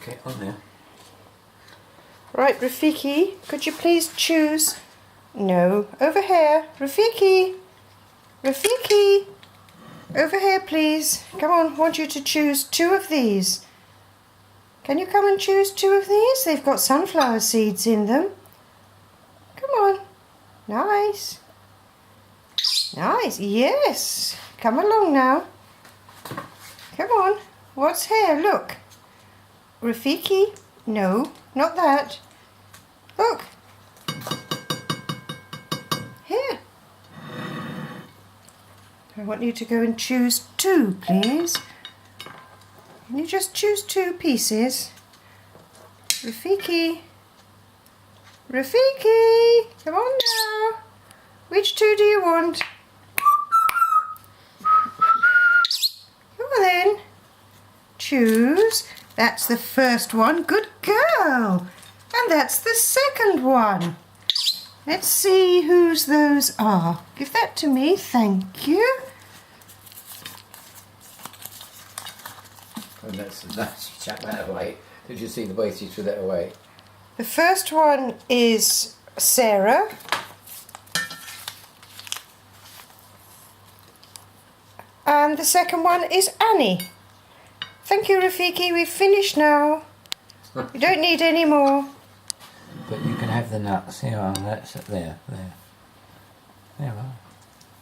Okay, on there. Right, Rafiki, could you please choose? No, over here. Rafiki! Rafiki! Over here, please. Come on, I want you to choose 2 of these. Can you come and choose 2 of these? They've got sunflower seeds in them. Come on. Nice. Nice, yes. Come along now. Come on. What's here? Look. Rafiki? No, not that. Look. Here. I want you to go and choose 2, please. Can you just choose 2 pieces? Rafiki. Rafiki! Come on now. Which 2 do you want? Come on then. Choose. That's the first one. Good girl. And that's the second one. Let's see whose those are. Give that to me. Thank you. And that's chuck that away. Did you see the way she threw that away? The first one is Sarah. And the second one is Annie. Thank you, Rafiki. We've finished now. You don't need any more. But you can have the nuts. Here are, that's it there. There. There are.